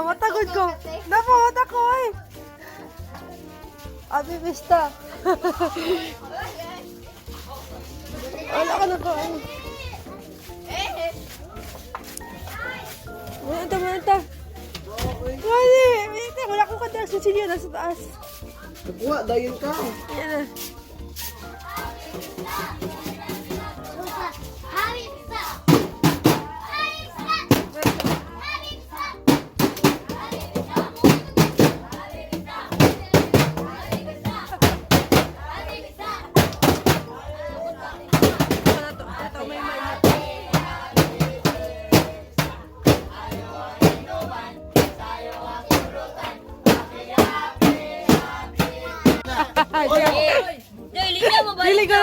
Matagod ko. Napawat ako eh. Abi, bista. Wala ka na ko. Manta. Wala ko kadang sinsilyo na sa taas. Nakuha, dayon ka. Yan na.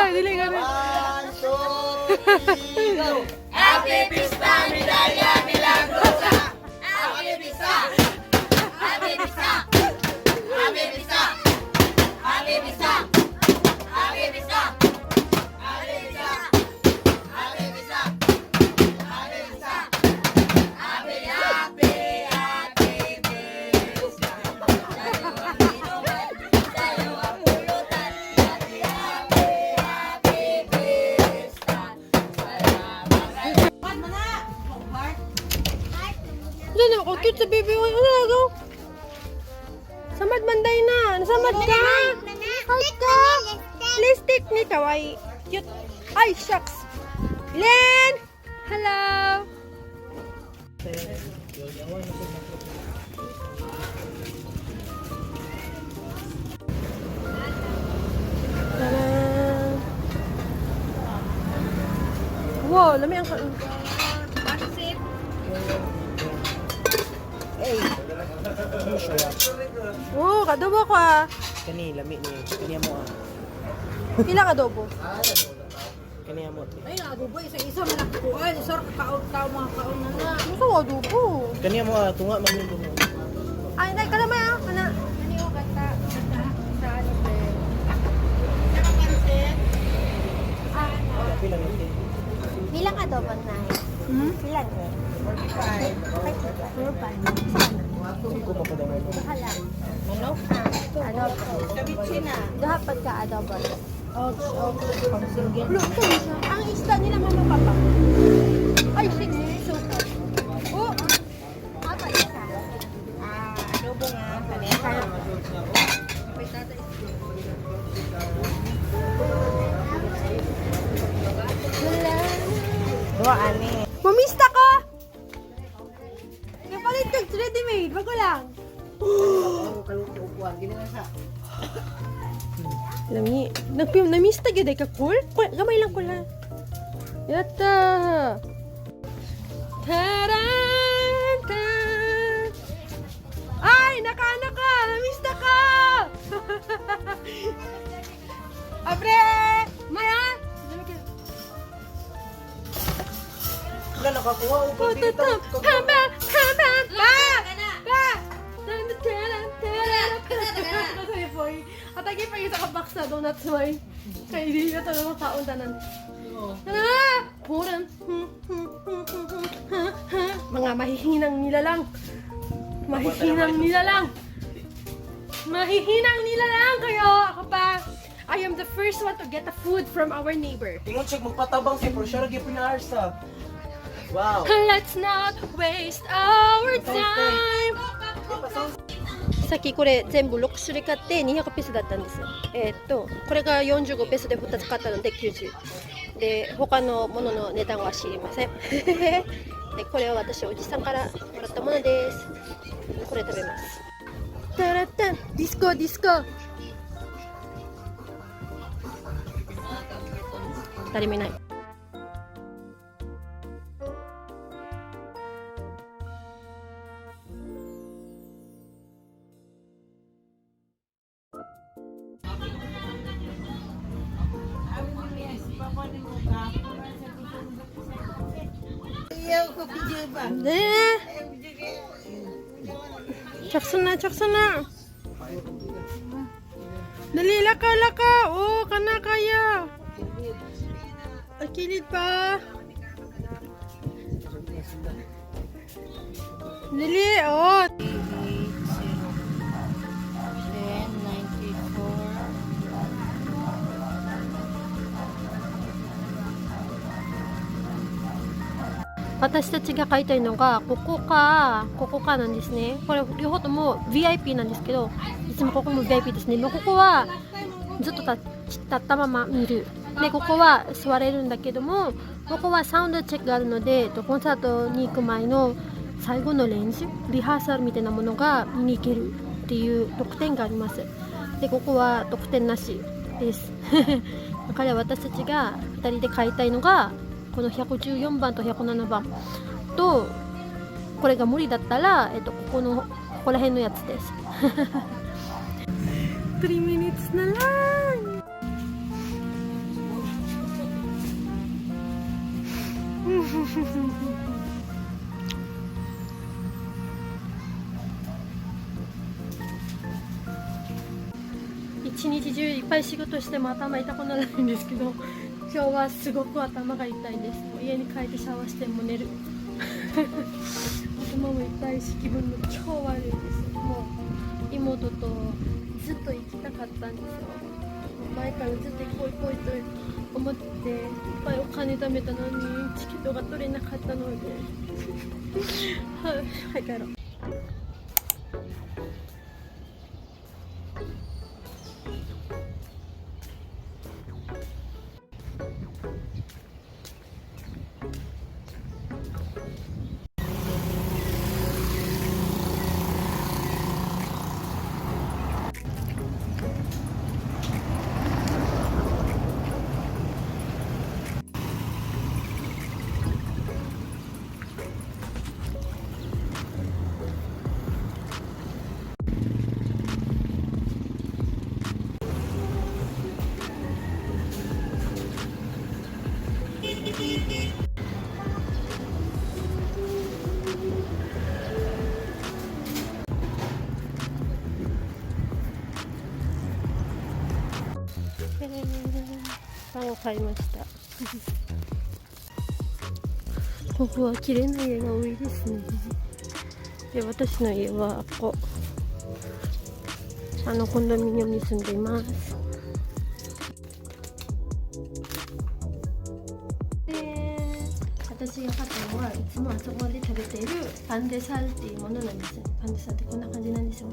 Dili ka na. One, two, three, go! Happy Pista, Medalla Milagrosa! Happy Pista! Happy Pista! Happy Pista! Happy Pista! Happy Pista! Happy Pista! Happy Pista! Happy Pista! Happy Pista! Sa'yo ang pulutan. Diyan na, cute sa baby. Ano na go? Samad manday na. Nasamad ka. Halt ka. Lipstick ni kawaii. Cute. Ay, shucks. Len! Hello. Tadaan. Wow, lami ang oh, kadobo ko ah. Kani, lami ni. Kaniya mo ah. Pila kadobo? Kaniya mo. Ay, adobo, isa-isa malakkuan. Isor, kaon mga kaon na na. Ano sa kadobo? Kaniya mo ah. Tunga, mamundo mo. Ay, nay, kalamay ah. Ano? Ano yung kanta? Sa ano ba? Pila ni. Bilang adobo na. Bilang eh. 45. Ko pa daw mo. Bahala. Manok? Adobo. Kabitsi na. Dapat ka adobo. Ang isda nila mama papa. Ay, sige. Super. Oh, Apa isa? Adobo nga. Isa. Dua, ani. mamista ko! Kapalit ko, ready-made. Bago lang. Lami, namista gyud ay ka cool? Gamay lang ko lang. Yata. Taran! Ay, nakaano ka! Namista ka! Abre! Maya! Wala nakakuha o Pututum! Hamba! Hamba! Ba! Ba! Atagi pa yung sa kabaksa donuts may. Kaya hindi na ito naman kauntanan. Puran. Mga mahihinang nilalang. Mahihinang nilalang. Mahihinang nilalang kayo. Ako pa. I am the first one to get the food from our neighbor. Ingon siya magpatabang si for sure gyud pinaarsa. Wow. Let's not waste our time. さっきこれ全部6種類買って200ペースだったんですよ。これが45ペースで2つ買ったので90。で、他のものの値段は知りません。で、これは私おじさんからもらったものです。これ食べます。タラッタン、ディスコディスコ。誰もいない。네. Chaksana. Dali, laka. Oh, kana kaya. Ay, kilid pa. Dali, oh. 私たちが買いたいのがここかなんですね。これ両方とも VIP なんですけど、いつもここも VIP ですね。もうここはずっと立ったまま見る。でここは座れるんだけども、ここはサウンドチェックがあるので、コンサートに行く前の最後の練習、リハーサルみたいなものが見に行けるっていう特典があります。でここは特典なしですだから私たちが2人で買いたいのがこの114番と107番と、これが無理だったら、ここら辺のやつです3 minutes na lang一日中いっぱい仕事しても頭痛くならないんですけど、今日はすごく頭が痛いです。もう家に帰ってシャワーしても寝る頭も痛いし気分も超悪いです。もう妹とずっと行きたかったんですよ。前からずっと行こうと思っていっぱいお金貯めたのにチケットが取れなかったのではい帰ろう。パンを買いましたここは綺麗な家が多いですね。で私の家はコンドミニアムに住んでいます。で私が買ったのはいつもあそこで食べているパンデサルっていうものなんです。パンデサルってこんな感じなんですよ